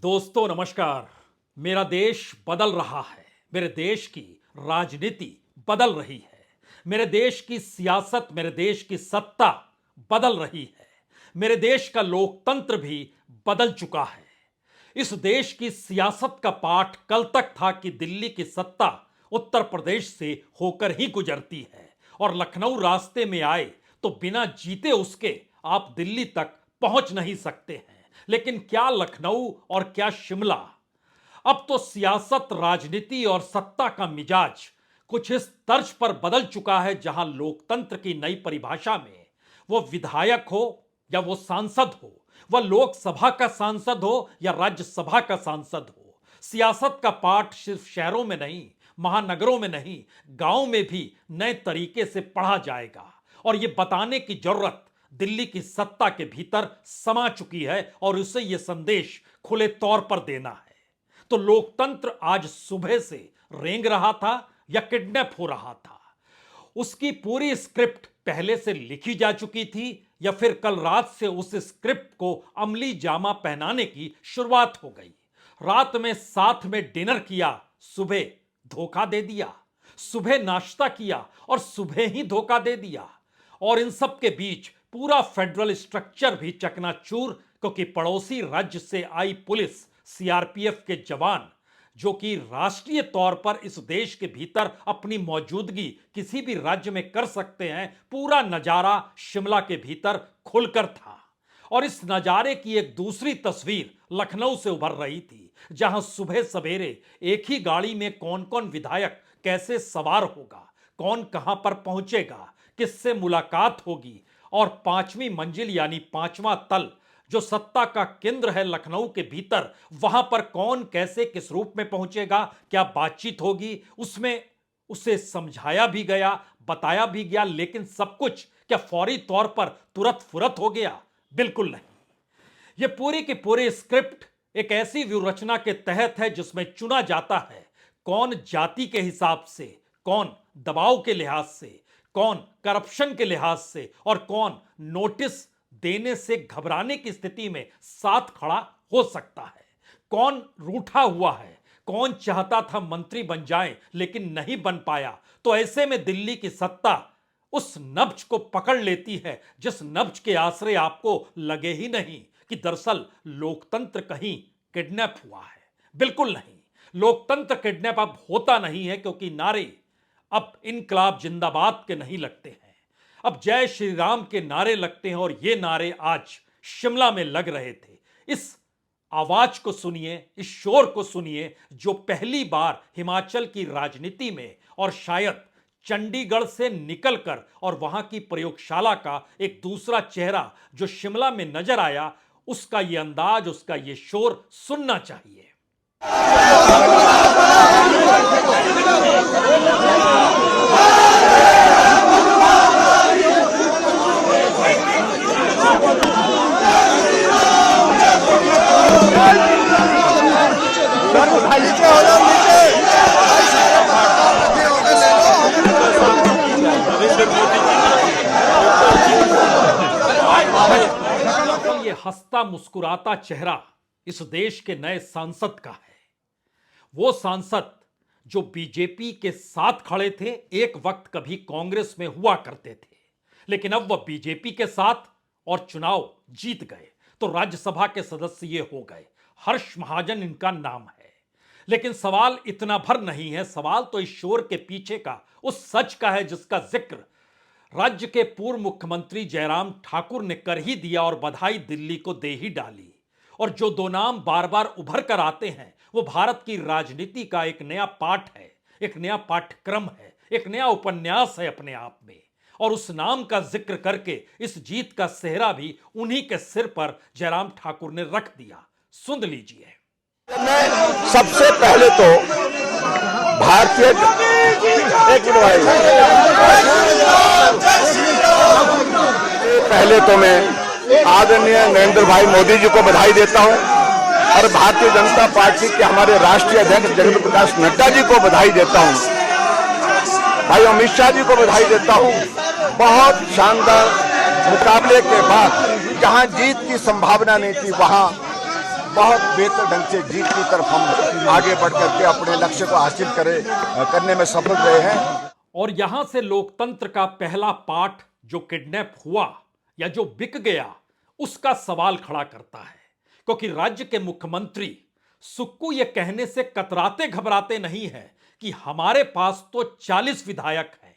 दोस्तों नमस्कार। मेरा देश बदल रहा है। मेरे देश की राजनीति बदल रही है। मेरे देश की सियासत, मेरे देश की सत्ता बदल रही है। मेरे देश का लोकतंत्र भी बदल चुका है। इस देश की सियासत का पाठ कल तक था कि दिल्ली की सत्ता उत्तर प्रदेश से होकर ही गुजरती है और लखनऊ रास्ते में आए तो बिना जीते उसके आप दिल्ली तक पहुंच नहीं सकते हैं। लेकिन क्या लखनऊ और क्या शिमला? अब तो सियासत, राजनीति और सत्ता का मिजाज कुछ इस तर्ज पर बदल चुका है जहां लोकतंत्र की नई परिभाषा में वो विधायक हो या वो सांसद हो, वह लोकसभा का सांसद हो या राज्यसभा का सांसद हो, सियासत का पाठ सिर्फ शहरों में नहीं, महानगरों में नहीं, गांव में भी नए तरीके से पढ़ा जाएगा। और ये बताने की जरूरत दिल्ली की सत्ता के भीतर समा चुकी है और उसे यह संदेश खुले तौर पर देना है। तो लोकतंत्र आज सुबह से रेंग रहा था या किडनैप हो रहा था? उसकी पूरी स्क्रिप्ट पहले से लिखी जा चुकी थी या फिर कल रात से उस स्क्रिप्ट को अमली जामा पहनाने की शुरुआत हो गई? रात में साथ में डिनर किया, सुबह धोखा दे दिया, सुबह नाश्ता किया और सुबह ही धोखा दे दिया। और इन सब के बीच पूरा फेडरल स्ट्रक्चर भी चकनाचूर, क्योंकि पड़ोसी राज्य से आई पुलिस, सीआरपीएफ के जवान जो कि राष्ट्रीय तौर पर इस देश के भीतर अपनी मौजूदगी किसी भी राज्य में कर सकते हैं, पूरा नजारा शिमला के भीतर खुलकर था। और इस नजारे की एक दूसरी तस्वीर लखनऊ से उभर रही थी, जहां सुबह सवेरे एक ही गाड़ी में कौन कौन विधायक कैसे सवार होगा, कौन कहां पर पहुंचेगा, किससे मुलाकात होगी और पांचवी मंजिल यानी पांचवा तल जो सत्ता का केंद्र है लखनऊ के भीतर, वहां पर कौन कैसे किस रूप में पहुंचेगा, क्या बातचीत होगी, उसमें उसे समझाया भी गया, बताया भी गया। लेकिन सब कुछ क्या फौरी तौर पर तुरंत फुरत हो गया? बिल्कुल नहीं। यह पूरी की पूरी स्क्रिप्ट एक ऐसी व्यूहरचना के तहत है जिसमें चुना जाता है कौन जाति के हिसाब से, कौन दबाव के लिहाज से, कौन करप्शन के लिहाज से और कौन नोटिस देने से घबराने की स्थिति में साथ खड़ा हो सकता है। कौन रूठा हुआ है, कौन चाहता था मंत्री बन जाए लेकिन नहीं बन पाया। तो ऐसे में दिल्ली की सत्ता उस नब्ज को पकड़ लेती है जिस नब्ज के आश्रय आपको लगे ही नहीं कि दरअसल लोकतंत्र कहीं किडनैप हुआ है। बिल्कुल नहीं, लोकतंत्र किडनैप अब होता नहीं है, क्योंकि नारे अब इनकलाब जिंदाबाद के नहीं लगते हैं, अब जय श्री राम के नारे लगते हैं। और ये नारे आज शिमला में लग रहे थे। इस आवाज को सुनिए, इस शोर को सुनिए, जो पहली बार हिमाचल की राजनीति में और शायद चंडीगढ़ से निकलकर और वहां की प्रयोगशाला का एक दूसरा चेहरा जो शिमला में नजर आया, उसका ये अंदाज, उसका ये शोर सुनना चाहिए। ये हंसता मुस्कुराता चेहरा इस देश के नए सांसद का है। वो सांसद जो बीजेपी के साथ खड़े थे, एक वक्त कभी कांग्रेस में हुआ करते थे, लेकिन अब वह बीजेपी के साथ और चुनाव जीत गए तो राज्यसभा के सदस्य ये हो गए। हर्ष महाजन इनका नाम है। लेकिन सवाल इतना भर नहीं है, सवाल तो इस शोर के पीछे का उस सच का है जिसका जिक्र राज्य के पूर्व मुख्यमंत्री जयराम ठाकुर ने कर ही दिया और बधाई दिल्ली को दे ही डाली। और जो दो नाम बार बार उभर कर आते हैं वो भारत की राजनीति का एक नया पाठ है, एक नया पाठ्यक्रम है, एक नया उपन्यास है अपने आप में। और उस नाम का जिक्र करके इस जीत का सेहरा भी उन्हीं के सिर पर जयराम ठाकुर ने रख दिया। सुन लीजिए। सबसे पहले तो भारतीय पहले तो मैं आदरणीय नरेंद्र भाई मोदी जी को बधाई देता हूं और भारतीय जनता पार्टी के हमारे राष्ट्रीय अध्यक्ष जगत प्रकाश नड्डा जी को बधाई देता हूं, भाई अमित शाह जी को बधाई देता हूं। बहुत शानदार मुकाबले के बाद जहां जीत की संभावना नहीं थी वहां बहुत बेहतर ढंग से जीत की तरफ हम आगे बढ़ करके अपने लक्ष्य को हासिल करने में सफल रहे हैं। और यहां से लोकतंत्र का पहला पाठ जो किडनैप हुआ या जो बिक गया उसका सवाल खड़ा करता है, क्योंकि राज्य के मुख्यमंत्री सुक्कू ये कहने से कतराते घबराते नहीं है कि हमारे पास तो 40 विधायक हैं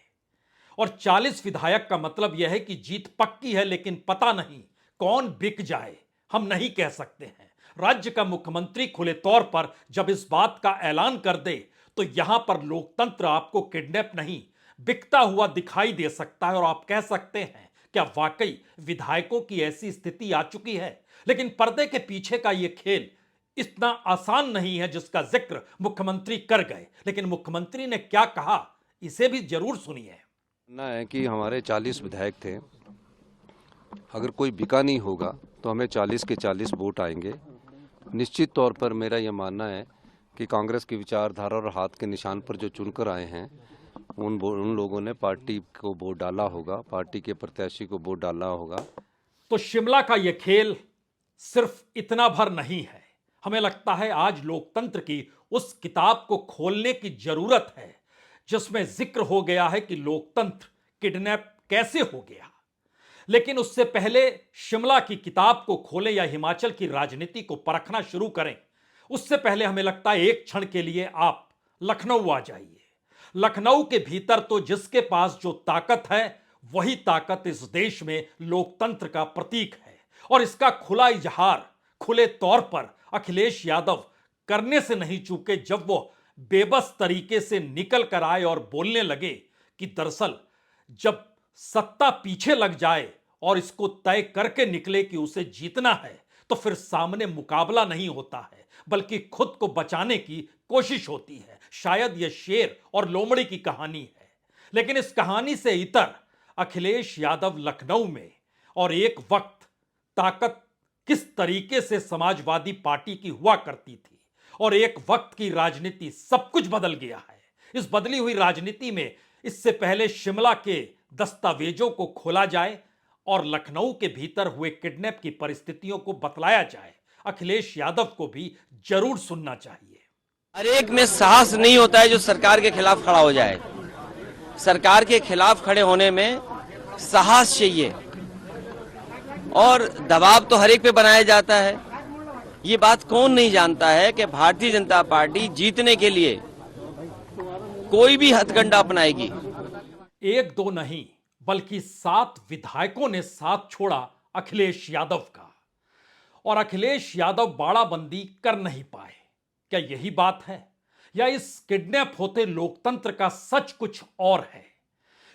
और 40 विधायक का मतलब यह है कि जीत पक्की है, लेकिन पता नहीं कौन बिक जाए हम नहीं कह सकते हैं। राज्य का मुख्यमंत्री खुले तौर पर जब इस बात का ऐलान कर दे तो यहां पर लोकतंत्र आपको किडनैप नहीं बिकता हुआ दिखाई दे सकता है और आप कह सकते हैं क्या वाकई विधायकों की ऐसी स्थिति आ चुकी है। लेकिन पर्दे के पीछे का यह खेल इतना आसान नहीं है जिसका जिक्र मुख्यमंत्री कर गए। लेकिन मुख्यमंत्री ने क्या कहा इसे भी जरूर सुनिए। ना है कि हमारे 40 विधायक थे, अगर कोई बिका नहीं होगा तो हमें 40 के 40 वोट आएंगे। निश्चित तौर पर मेरा यह मानना है कि कांग्रेस की विचारधारा और हाथ के निशान पर जो चुनकर आए हैं उन लोगों ने पार्टी को वोट डाला होगा, पार्टी के प्रत्याशी को वोट डाला होगा। तो शिमला का यह खेल सिर्फ इतना भर नहीं है। हमें लगता है आज लोकतंत्र की उस किताब को खोलने की जरूरत है जिसमें जिक्र हो गया है कि लोकतंत्र किडनैप कैसे हो गया। लेकिन उससे पहले शिमला की किताब को खोलें या हिमाचल की राजनीति को परखना शुरू करें, उससे पहले हमें लगता है एक क्षण के लिए आप लखनऊ आ जाइए। लखनऊ के भीतर तो जिसके पास जो ताकत है वही ताकत इस देश में लोकतंत्र का प्रतीक है और इसका खुला इजहार खुले तौर पर अखिलेश यादव करने से नहीं चूके जब वो बेबस तरीके से निकल कर आए और बोलने लगे कि दरअसल जब सत्ता पीछे लग जाए और इसको तय करके निकले कि उसे जीतना है तो फिर सामने मुकाबला नहीं होता है बल्कि खुद को बचाने की कोशिश होती है। शायद यह शेर और लोमड़ी की कहानी है। लेकिन इस कहानी से इतर अखिलेश यादव लखनऊ में और एक वक्त ताकत किस तरीके से समाजवादी पार्टी की हुआ करती थी और एक वक्त की राजनीति सब कुछ बदल गया है। इस बदली हुई राजनीति में इससे पहले शिमला के दस्तावेजों को खोला जाए और लखनऊ के भीतर हुए किडनैप की परिस्थितियों को बतलाया जाए। अखिलेश यादव को भी जरूर सुनना चाहिए। हर एक में साहस नहीं होता है जो सरकार के खिलाफ खड़ा हो जाए। सरकार के खिलाफ खड़े होने में साहस चाहिए और दबाव तो हर एक पे बनाया जाता है। ये बात कौन नहीं जानता है कि भारतीय जनता पार्टी जीतने के लिए कोई भी हथकंडा अपनाएगी। एक दो नहीं बल्कि 7 विधायकों ने साथ छोड़ा अखिलेश यादव का और अखिलेश यादव बाड़ाबंदी कर नहीं पाए। क्या यही बात है या इस किडनैप होते लोकतंत्र का सच कुछ और है?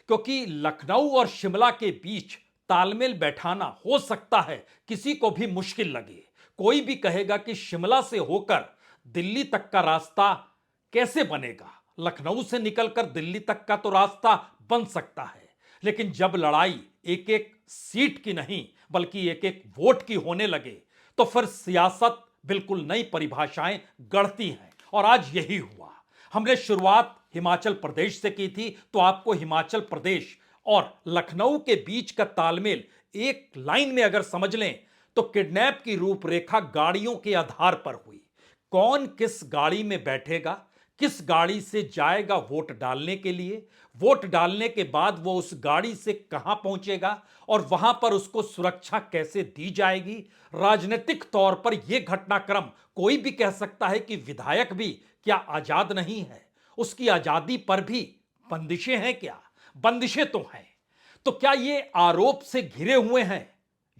क्योंकि लखनऊ और शिमला के बीच तालमेल बैठाना हो सकता है किसी को भी मुश्किल लगे। कोई भी कहेगा कि शिमला से होकर दिल्ली तक का रास्ता कैसे बनेगा। लखनऊ से निकलकर दिल्ली तक का तो रास्ता बन सकता है, लेकिन जब लड़ाई एक एक सीट की नहीं बल्कि एक एक वोट की होने लगे तो फिर सियासत बिल्कुल नई परिभाषाएं गढ़ती हैं। और आज यही हुआ। हमने शुरुआत हिमाचल प्रदेश से की थी तो आपको हिमाचल प्रदेश और लखनऊ के बीच का तालमेल एक लाइन में अगर समझ लें तो किडनैप की रूपरेखा गाड़ियों के आधार पर हुई। कौन किस गाड़ी में बैठेगा, किस गाड़ी से जाएगा वोट डालने के लिए, वोट डालने के बाद वो उस गाड़ी से कहां पहुंचेगा और वहां पर उसको सुरक्षा कैसे दी जाएगी। राजनीतिक तौर पर यह घटनाक्रम कोई भी कह सकता है कि विधायक भी क्या आजाद नहीं है, उसकी आजादी पर भी बंदिशें हैं क्या? बंदिशें तो हैं। तो क्या ये आरोप से घिरे हुए हैं?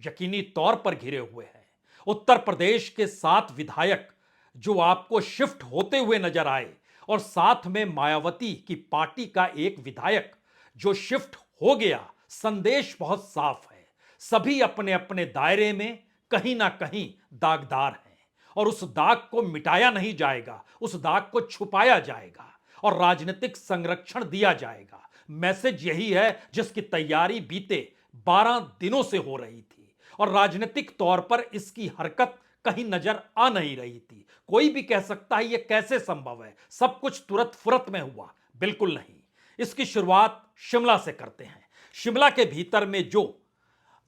यकीनी तौर पर घिरे हुए हैं। उत्तर प्रदेश के 7 विधायक जो आपको शिफ्ट होते हुए नजर आए और साथ में मायावती की पार्टी का एक विधायक जो शिफ्ट हो गया, संदेश बहुत साफ है। सभी अपने अपने दायरे में कहीं ना कहीं दागदार हैं और उस दाग को मिटाया नहीं जाएगा, उस दाग को छुपाया जाएगा और राजनीतिक संरक्षण दिया जाएगा। मैसेज यही है जिसकी तैयारी बीते 12 दिनों से हो रही थी और राजनीतिक तौर पर इसकी हरकत कहीं नजर आ नहीं रही थी। कोई भी कह सकता है यह कैसे संभव है, सब कुछ तुरंत फुरत में हुआ। बिल्कुल नहीं। इसकी शुरुआत शिमला से करते हैं। शिमला के भीतर में जो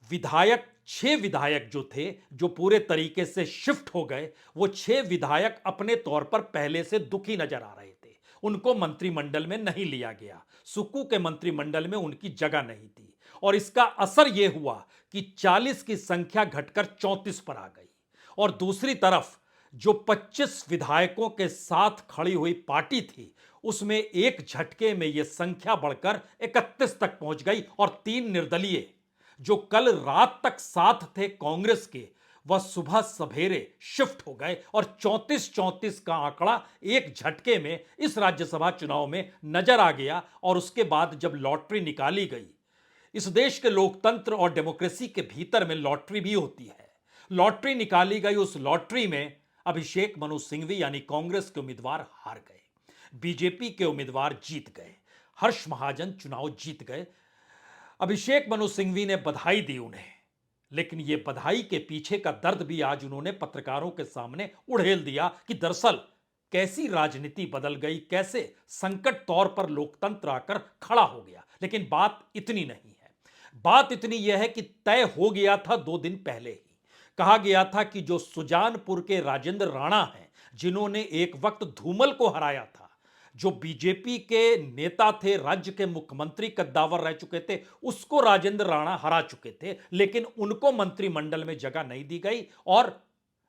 विधायक 6 विधायक जो थे, जो पूरे तरीके से शिफ्ट हो गए, वो 6 विधायक अपने तौर पर पहले से दुखी नजर आ रहे थे। उनको मंत्रिमंडल में नहीं लिया गया, सुक्कू के मंत्रिमंडल में उनकी जगह नहीं थी, और इसका असर यह हुआ कि 40 की संख्या घटकर 34 पर आ गई। और दूसरी तरफ जो 25 विधायकों के साथ खड़ी हुई पार्टी थी, उसमें एक झटके में यह संख्या बढ़कर 31 तक पहुंच गई, और 3 निर्दलीय जो कल रात तक साथ थे कांग्रेस के, वह सुबह सवेरे शिफ्ट हो गए, और 34-34 का आंकड़ा एक झटके में इस राज्यसभा चुनाव में नजर आ गया। और उसके बाद जब लॉटरी निकाली गई, इस देश के लोकतंत्र और डेमोक्रेसी के भीतर में लॉटरी भी होती है, लॉटरी निकाली गई, उस लॉटरी में अभिषेक मनु सिंघवी यानी कांग्रेस के उम्मीदवार हार गए, बीजेपी के उम्मीदवार जीत गए, हर्ष महाजन चुनाव जीत गए। अभिषेक मनु सिंघवी ने बधाई दी उन्हें, लेकिन यह बधाई के पीछे का दर्द भी आज उन्होंने पत्रकारों के सामने उड़ेल दिया कि दरअसल कैसी राजनीति बदल गई, कैसे संकट तौर पर लोकतंत्र आकर खड़ा हो गया। लेकिन बात इतनी नहीं है, बात इतनी यह है कि तय हो गया था 2 दिन पहले ही, कहा गया था कि जो सुजानपुर के राजेंद्र राणा हैं, जिन्होंने एक वक्त धूमल को हराया था, जो बीजेपी के नेता थे, राज्य के मुख्यमंत्री कद्दावर रह चुके थे, उसको राजेंद्र राणा हरा चुके थे, लेकिन उनको मंत्रिमंडल में जगह नहीं दी गई, और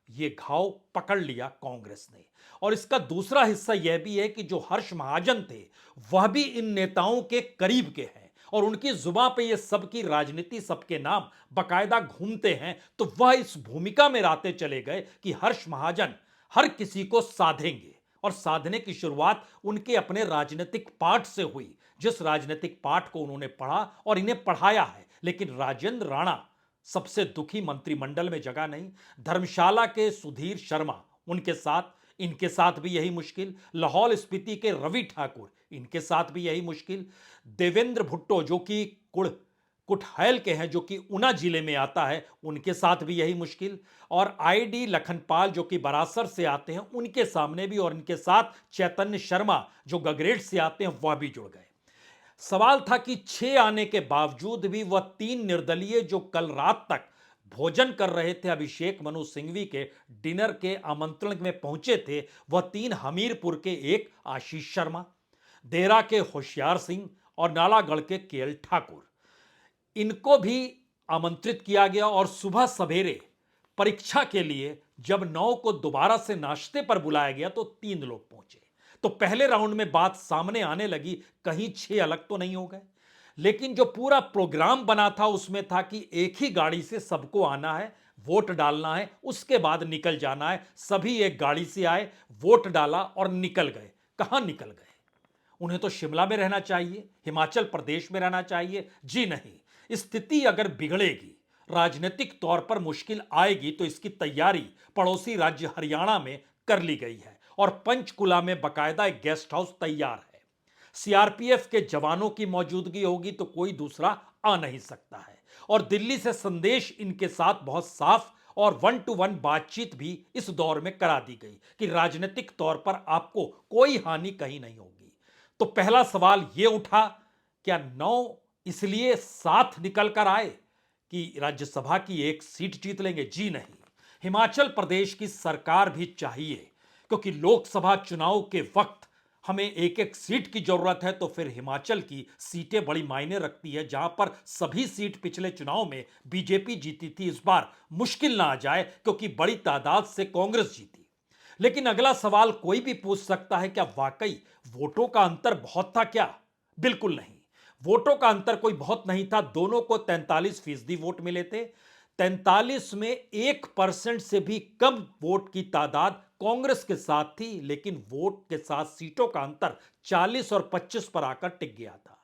यह घाव पकड़ लिया कांग्रेस ने। और इसका दूसरा हिस्सा यह भी है कि जो हर्ष महाजन थे, वह भी इन नेताओं के करीब के हैं, और उनकी जुबान पे ये सबकी राजनीति, सबके नाम बकायदा घूमते हैं, तो वह इस भूमिका में रहते चले गए कि हर्ष महाजन हर किसी को साधेंगे, और साधने की शुरुआत उनके अपने राजनीतिक पाठ से हुई, जिस राजनीतिक पाठ को उन्होंने पढ़ा और इन्हें पढ़ाया है। लेकिन राजेंद्र राणा सबसे दुखी, मंत्रिमंडल में जगह नहीं। धर्मशाला के सुधीर शर्मा, उनके साथ, इनके साथ भी यही मुश्किल। लाहौल स्पीति के रवि ठाकुर, इनके साथ भी यही मुश्किल। देवेंद्र भुट्टो जो कि कुटहैल के हैं, जो कि ऊना जिले में आता है, उनके साथ भी यही मुश्किल। और आईडी लखनपाल जो कि बरासर से आते हैं, उनके सामने भी, और इनके साथ चैतन्य शर्मा जो गगरेट से आते हैं, वह भी जुड़ गए। सवाल था कि 6 आने के बावजूद भी वह 3 निर्दलीय जो कल रात तक भोजन कर रहे थे, अभिषेक मनु सिंघवी के डिनर के आमंत्रण में पहुंचे थे, वह 3 हमीरपुर के एक आशीष शर्मा, देहरा के होशियार सिंह और नालागढ़ के केएल ठाकुर, इनको भी आमंत्रित किया गया। और सुबह सवेरे परीक्षा के लिए जब 9 को दोबारा से नाश्ते पर बुलाया गया, तो 3 लोग पहुंचे। तो पहले राउंड में बात सामने आने लगी, कहीं 6 अलग तो नहीं हो गए। लेकिन जो पूरा प्रोग्राम बना था, उसमें था कि एक ही गाड़ी से सबको आना है, वोट डालना है, उसके बाद निकल जाना है। सभी एक गाड़ी से आए, वोट डाला और निकल गए। कहां निकल गए? उन्हें तो शिमला में रहना चाहिए, हिमाचल प्रदेश में रहना चाहिए। जी नहीं, स्थिति अगर बिगड़ेगी, राजनीतिक तौर पर मुश्किल आएगी, तो इसकी तैयारी पड़ोसी राज्य हरियाणा में कर ली गई है, और पंचकुला में बकायदा एक गेस्ट हाउस तैयार है। सीआरपीएफ के जवानों की मौजूदगी होगी तो कोई दूसरा आ नहीं सकता है। और दिल्ली से संदेश इनके साथ बहुत साफ और 1 to 1 बातचीत भी इस दौर में करा दी गई कि राजनीतिक तौर पर आपको कोई हानि कहीं नहीं होगी। तो पहला सवाल यह उठा, क्या 9 इसलिए साथ निकल कर आए कि राज्यसभा की एक सीट जीत लेंगे? जी नहीं, हिमाचल प्रदेश की सरकार भी चाहिए, क्योंकि लोकसभा चुनाव के वक्त हमें एक एक सीट की जरूरत है। तो फिर हिमाचल की सीटें बड़ी मायने रखती है, जहां पर सभी सीट पिछले चुनाव में बीजेपी जीती थी, इस बार मुश्किल ना आ जाए, क्योंकि बड़ी तादाद से कांग्रेस जीती। लेकिन अगला सवाल कोई भी पूछ सकता है, क्या वाकई वोटों का अंतर बहुत था क्या? बिल्कुल नहीं, वोटों का अंतर कोई बहुत नहीं था। दोनों को 43% वोट मिले थे। 43 में 1% से भी कम वोट की तादाद कांग्रेस के साथ थी, लेकिन वोट के साथ सीटों का अंतर 40 और 25 पर आकर टिक गया था।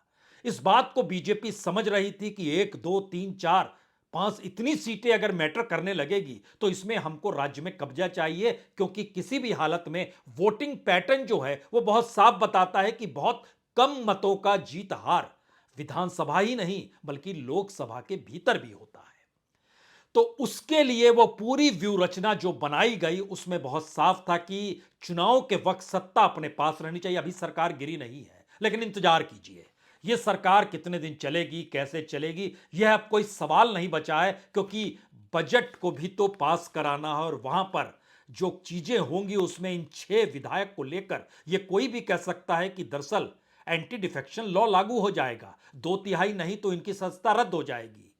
इस बात को बीजेपी समझ रही थी कि 1, 2, 3, 4, 5 इतनी सीटें अगर मैटर करने लगेगी, तो इसमें हमको राज्य में कब्जा चाहिए, क्योंकि किसी भी हालत में वोटिंग पैटर्न जो है वो बहुत साफ बताता है कि बहुत कम मतों का जीत हार विधानसभा ही नहीं बल्कि लोकसभा के भीतर भी होता है। तो उसके लिए वो पूरी व्यू रचना जो बनाई गई, उसमें बहुत साफ था कि चुनाव के वक्त सत्ता अपने पास रहनी चाहिए। अभी सरकार गिरी नहीं है, लेकिन इंतजार कीजिए, ये सरकार कितने दिन चलेगी, कैसे चलेगी, यह अब कोई सवाल नहीं बचा है, क्योंकि बजट को भी तो पास कराना है और वहां पर जो चीजें होंगी उसमें इन 6 विधायक को लेकर यह कोई भी कह सकता है कि दरअसल एंटी डिफेक्शन लॉ लागू हो जाएगा, 2/3 नहीं तो इनकी सत्ता रद्द हो जाएगी।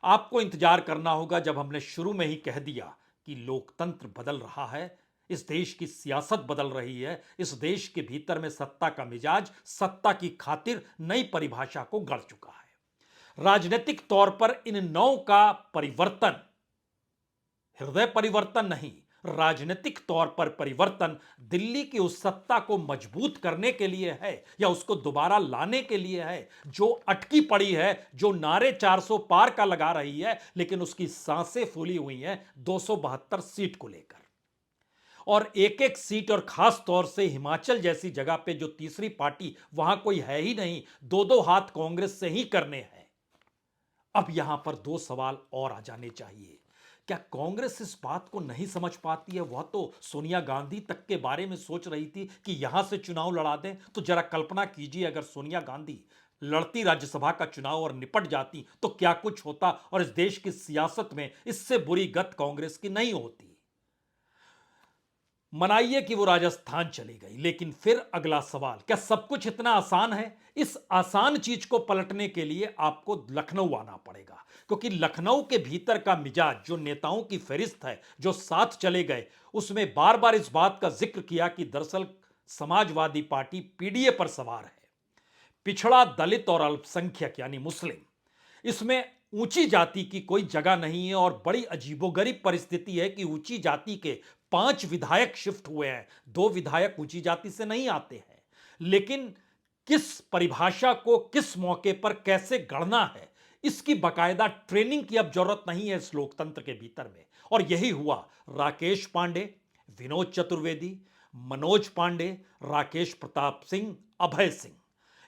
आपको इंतजार करना होगा। जब हमने शुरू में ही कह दिया कि लोकतंत्र बदल रहा है, इस देश की सियासत बदल रही है, इस देश के भीतर में सत्ता का मिजाज सत्ता की खातिर नई परिभाषा को गढ़ चुका है। राजनीतिक तौर पर इन 9 का परिवर्तन हृदय परिवर्तन नहीं, राजनीतिक तौर पर परिवर्तन दिल्ली की उस सत्ता को मजबूत करने के लिए है या उसको दोबारा लाने के लिए है जो अटकी पड़ी है, जो नारे 400 पार का लगा रही है लेकिन उसकी सांसें फूली हुई हैं 272 सीट को लेकर। और एक एक सीट, और खास तौर से हिमाचल जैसी जगह पे जो तीसरी पार्टी वहां कोई है ही नहीं, 2-2 हाथ कांग्रेस से ही करने हैं। अब यहां पर 2 सवाल और आ जाने चाहिए। क्या कांग्रेस इस बात को नहीं समझ पाती है? वह तो सोनिया गांधी तक के बारे में सोच रही थी कि यहां से चुनाव लड़ा दें। तो जरा कल्पना कीजिए, अगर सोनिया गांधी लड़ती राज्यसभा का चुनाव और निपट जाती तो क्या कुछ होता, और इस देश की सियासत में इससे बुरी गत कांग्रेस की नहीं होती। मनाइए कि वो राजस्थान चली गई, लेकिन फिर अगला सवाल, क्या सब कुछ इतना आसान है? इस आसान चीज को पलटने के लिए आपको लखनऊ आना पड़ेगा, क्योंकि लखनऊ के भीतर का मिजाज, जो नेताओं की फहरिस्त है जो साथ चले गए, उसमें बार बार इस बात का जिक्र किया कि दरअसल समाजवादी पार्टी पीडीए पर सवार है। पिछड़ा, दलित और अल्पसंख्यक यानी मुस्लिम, इसमें ऊंची जाति की कोई जगह नहीं है। और बड़ी अजीबोगरीब परिस्थिति है कि ऊंची जाति के 5 विधायक शिफ्ट हुए हैं, 2 विधायक ऊंची जाति से नहीं आते हैं। लेकिन किस परिभाषा को किस मौके पर कैसे गढ़ना है, इसकी बकायदा ट्रेनिंग की अब जरूरत नहीं है इस लोकतंत्र के भीतर में। और यही हुआ। राकेश पांडे, विनोद चतुर्वेदी, मनोज पांडे, राकेश प्रताप सिंह, अभय सिंह,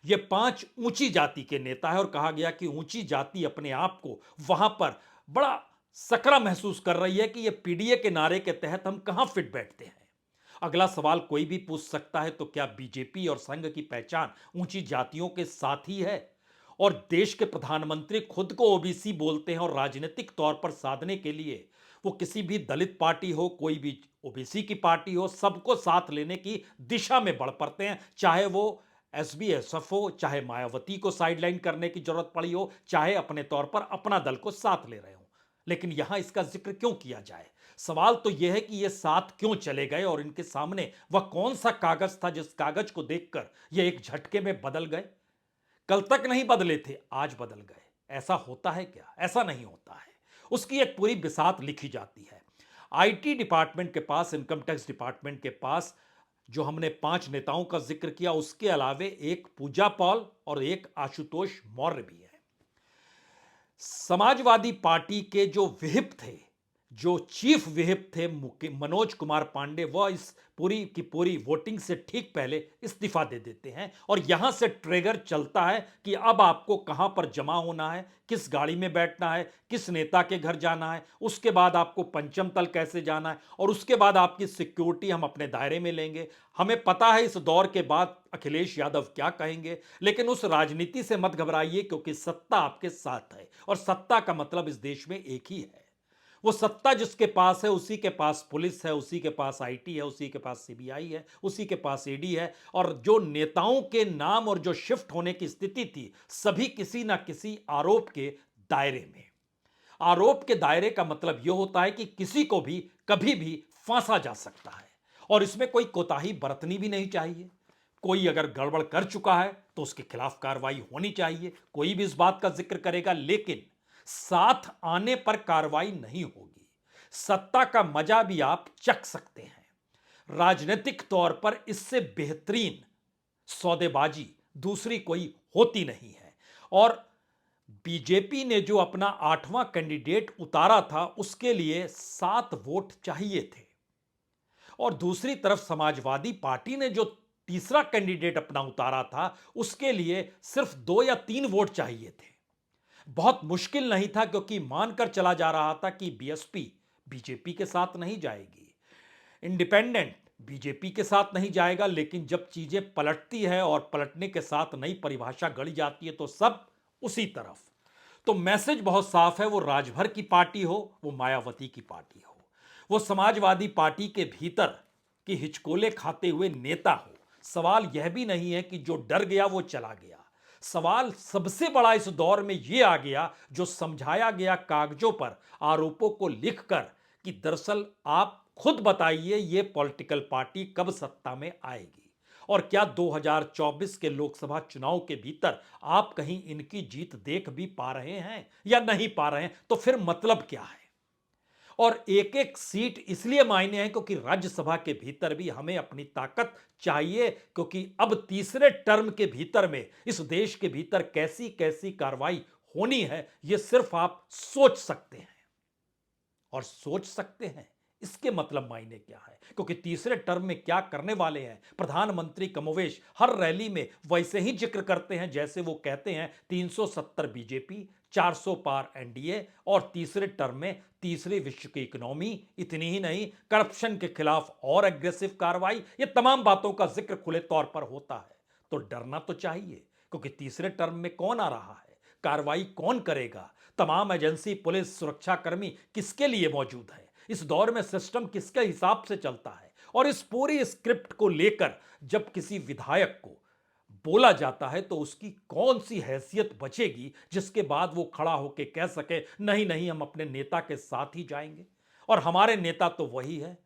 ये 5 ऊंची जाति के नेता है। और कहा गया कि ऊंची जाति अपने आप को वहां पर बड़ा सकरा महसूस कर रही है कि ये पीडीए के नारे के तहत हम कहां फिट बैठते हैं। अगला सवाल कोई भी पूछ सकता है, तो क्या बीजेपी और संघ की पहचान ऊंची जातियों के साथ ही है? और देश के प्रधानमंत्री खुद को ओबीसी बोलते हैं, और राजनीतिक तौर पर साधने के लिए वो किसी भी दलित पार्टी हो, कोई भी ओबीसी की पार्टी हो, सबको साथ लेने की दिशा में बढ़ पड़ते हैं। चाहे वो एसबीएसएफ हो, चाहे मायावती को साइडलाइन करने की जरूरत पड़ी हो, चाहे अपने तौर पर अपना दल को साथ ले रहे हो। लेकिन यहां इसका जिक्र क्यों किया जाए? सवाल तो यह है कि ये साथ क्यों चले गए, और इनके सामने वह कौन सा कागज था जिस कागज को देखकर ये एक झटके में बदल गए? कल तक नहीं बदले थे, आज बदल गए। ऐसा होता है क्या? ऐसा नहीं होता है। उसकी एक पूरी बिसात लिखी जाती है। आईटी डिपार्टमेंट के पास, इनकम टैक्स डिपार्टमेंट के पास जो हमने 5 नेताओं का जिक्र किया, उसके अलावे एक पूजा पॉल और एक आशुतोष मौर्य भी है। समाजवादी पार्टी के जो विहिप थे, जो चीफ विहिप थे मनोज कुमार पांडे, वह इस पूरी की पूरी वोटिंग से ठीक पहले इस्तीफा दे देते हैं। और यहां से ट्रिगर चलता है कि अब आपको कहां पर जमा होना है, किस गाड़ी में बैठना है, किस नेता के घर जाना है, उसके बाद आपको पंचम तल कैसे जाना है, और उसके बाद आपकी सिक्योरिटी हम अपने दायरे में लेंगे। हमें पता है इस दौर के बाद अखिलेश यादव क्या कहेंगे, लेकिन उस राजनीति से मत घबराइए, क्योंकि सत्ता आपके साथ है। और सत्ता का मतलब इस देश में एक ही है। वो सत्ता जिसके पास है, उसी के पास पुलिस है, उसी के पास आईटी है, उसी के पास सीबीआई है, उसी के पास ईडी है। और जो नेताओं के नाम और जो शिफ्ट होने की स्थिति थी, सभी किसी ना किसी आरोप के दायरे में। आरोप के दायरे का मतलब यह होता है कि किसी को भी कभी भी फांसा जा सकता है, और इसमें कोई कोताही बरतनी भी नहीं चाहिए। कोई अगर गड़बड़ कर चुका है तो उसके खिलाफ कार्रवाई होनी चाहिए, कोई भी इस बात का जिक्र करेगा, लेकिन साथ आने पर कार्रवाई नहीं होगी। सत्ता का मजा भी आप चख सकते हैं। राजनीतिक तौर पर इससे बेहतरीन सौदेबाजी दूसरी कोई होती नहीं है। और बीजेपी ने जो अपना 8वां कैंडिडेट उतारा था, उसके लिए 7 वोट चाहिए थे, और दूसरी तरफ समाजवादी पार्टी ने जो तीसरा कैंडिडेट अपना उतारा था, उसके लिए सिर्फ 2 या 3 वोट चाहिए थे। बहुत मुश्किल नहीं था, क्योंकि मानकर चला जा रहा था कि बीएसपी बीजेपी के साथ नहीं जाएगी, इंडिपेंडेंट बीजेपी के साथ नहीं जाएगा, लेकिन जब चीजें पलटती है और पलटने के साथ नई परिभाषा गढ़ी जाती है तो सब उसी तरफ। तो मैसेज बहुत साफ है, वो राजभर की पार्टी हो, वो मायावती की पार्टी हो, वो समाजवादी पार्टी के भीतर की हिचकोले खाते हुए नेता हो। सवाल यह भी नहीं है कि जो डर गया वो चला गया। सवाल सबसे बड़ा इस दौर में यह आ गया जो समझाया गया कागजों पर आरोपों को लिखकर कि दरअसल आप खुद बताइए ये पॉलिटिकल पार्टी कब सत्ता में आएगी और क्या 2024 के लोकसभा चुनाव के भीतर आप कहीं इनकी जीत देख भी पा रहे हैं या नहीं पा रहे हैं, तो फिर मतलब क्या है। और एक एक सीट इसलिए मायने है क्योंकि राज्यसभा के भीतर भी हमें अपनी ताकत चाहिए, क्योंकि अब तीसरे टर्म के भीतर में इस देश के भीतर कैसी कैसी कार्रवाई होनी है यह सिर्फ आप सोच सकते हैं। और सोच सकते हैं इसके मतलब मायने क्या है, क्योंकि तीसरे टर्म में क्या करने वाले हैं प्रधानमंत्री कमोवेश हर रैली में वैसे ही जिक्र करते हैं जैसे वो कहते हैं 370 बीजेपी, 400 पार एनडीए और तीसरे टर्म में तीसरे विश्व की इकोनॉमी। इतनी ही नहीं, करप्शन के खिलाफ और एग्रेसिव कार्रवाई, ये तमाम बातों का जिक्र खुले तौर पर होता है। तो डरना तो चाहिए, क्योंकि तीसरे टर्म में कौन आ रहा है, कार्रवाई कौन करेगा, तमाम एजेंसी, पुलिस, सुरक्षाकर्मी किसके लिए मौजूद है, इस दौर में सिस्टम किसके हिसाब से चलता है। और इस पूरी स्क्रिप्ट को लेकर जब किसी विधायक को बोला जाता है तो उसकी कौन सी हैसियत बचेगी जिसके बाद वो खड़ा होकर कह सके नहीं नहीं हम अपने नेता के साथ ही जाएंगे। और हमारे नेता तो वही है।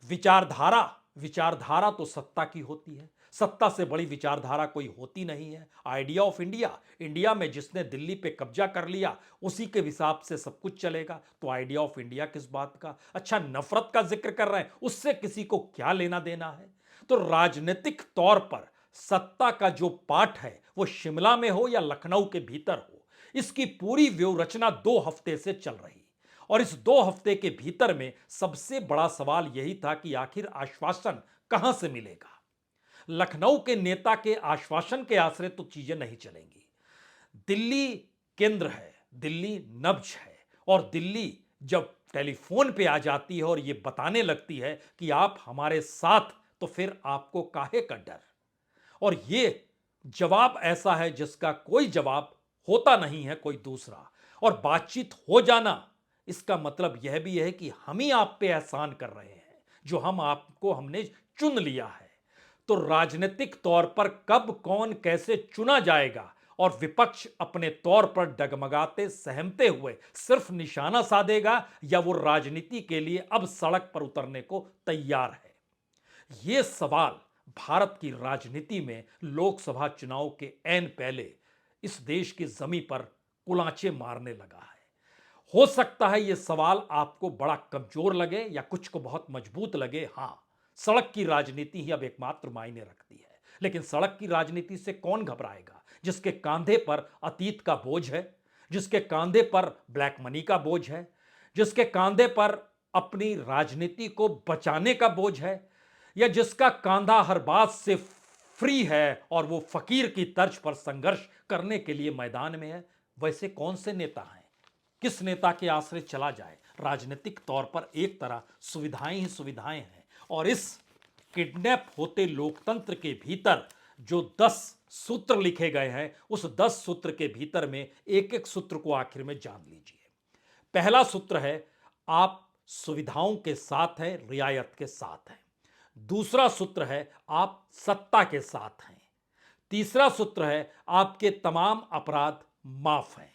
विचारधारा विचारधारा तो सत्ता की होती है, सत्ता से बड़ी विचारधारा कोई होती नहीं है। आइडिया ऑफ इंडिया, इंडिया में जिसने दिल्ली पे कब्जा कर लिया उसी के हिसाब से सब कुछ चलेगा। तो आइडिया ऑफ इंडिया किस बात का। अच्छा, नफरत का जिक्र कर रहे हैं, उससे किसी को क्या लेना देना है। तो राजनीतिक तौर पर सत्ता का जो पाठ है वो शिमला में हो या लखनऊ के भीतर हो, इसकी पूरी व्यूहरचना 2 हफ्ते से चल रही। और इस 2 हफ्ते के भीतर में सबसे बड़ा सवाल यही था कि आखिर आश्वासन कहां से मिलेगा। लखनऊ के नेता के आश्वासन के आश्रय तो चीजें नहीं चलेंगी। दिल्ली केंद्र है, दिल्ली नब्ज है, और दिल्ली जब टेलीफोन पे आ जाती है और ये बताने लगती है कि आप हमारे साथ, तो फिर आपको काहे का डर। और ये जवाब ऐसा है जिसका कोई जवाब होता नहीं है कोई दूसरा। और बातचीत हो जाना इसका मतलब यह भी है कि हम ही आप पे एहसान कर रहे हैं जो हमने चुन लिया है। तो राजनीतिक तौर पर कब कौन कैसे चुना जाएगा और विपक्ष अपने तौर पर डगमगाते सहमते हुए सिर्फ निशाना साधेगा या वो राजनीति के लिए अब सड़क पर उतरने को तैयार है। ये सवाल भारत की राजनीति में लोकसभा चुनाव के ऐन पहले इस देश की जमीन पर कुलांचे मारने लगा है। हो सकता है यह सवाल आपको बड़ा कमजोर लगे या कुछ को बहुत मजबूत लगे। हां, सड़क की राजनीति ही अब एकमात्र मायने रखती है, लेकिन सड़क की राजनीति से कौन घबराएगा जिसके कांधे पर अतीत का बोझ है, जिसके कांधे पर ब्लैक मनी का बोझ है, जिसके कांधे पर अपनी राजनीति को बचाने का बोझ है, या जिसका कांधा हर बात से फ्री है और वो फकीर की तर्ज पर संघर्ष करने के लिए मैदान में है। वैसे कौन से नेता हैं, किस नेता के आश्रय चला जाए। राजनीतिक तौर पर एक तरह सुविधाएं ही सुविधाएं हैं, और इस किडनैप होते लोकतंत्र के भीतर जो 10 सूत्र लिखे गए हैं उस 10 सूत्र के भीतर में एक एक सूत्र को आखिर में जान लीजिए। पहला सूत्र है आप सुविधाओं के साथ हैं, रियायत के साथ हैं। दूसरा सूत्र है आप सत्ता के साथ हैं। तीसरा सूत्र है आपके तमाम अपराध माफ हैं।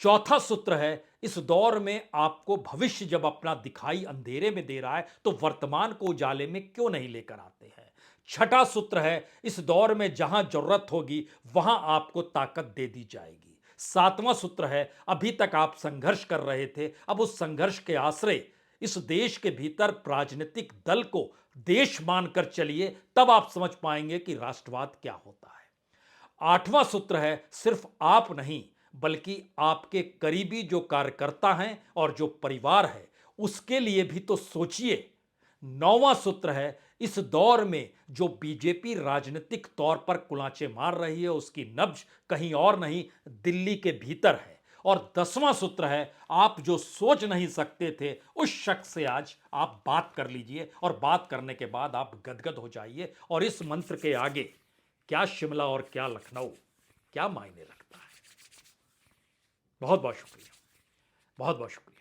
चौथा सूत्र है इस दौर में आपको भविष्य जब अपना दिखाई अंधेरे में दे रहा है तो वर्तमान को उजाले में क्यों नहीं लेकर आते हैं। छठा सूत्र है इस दौर में जहां जरूरत होगी वहां आपको ताकत दे दी जाएगी। सातवां सूत्र है अभी तक आप संघर्ष कर रहे थे, अब उस संघर्ष के आश्रय इस देश के भीतर राजनीतिक दल को देश मानकर चलिए, तब आप समझ पाएंगे कि राष्ट्रवाद क्या होता है। आठवां सूत्र है सिर्फ आप नहीं बल्कि आपके करीबी जो कार्यकर्ता हैं और जो परिवार है उसके लिए भी तो सोचिए। नौवां सूत्र है इस दौर में जो बीजेपी राजनीतिक तौर पर कुलांचे मार रही है उसकी नब्ज कहीं और नहीं दिल्ली के भीतर है, और 10वां सूत्र है, आप जो सोच नहीं सकते थे उस शख्स से आज आप बात कर लीजिए और बात करने के बाद आप गदगद हो जाइए। और इस मंत्र के आगे क्या शिमला और क्या लखनऊ, क्या मायने रखता है। बहुत बहुत शुक्रिया, बहुत बहुत शुक्रिया।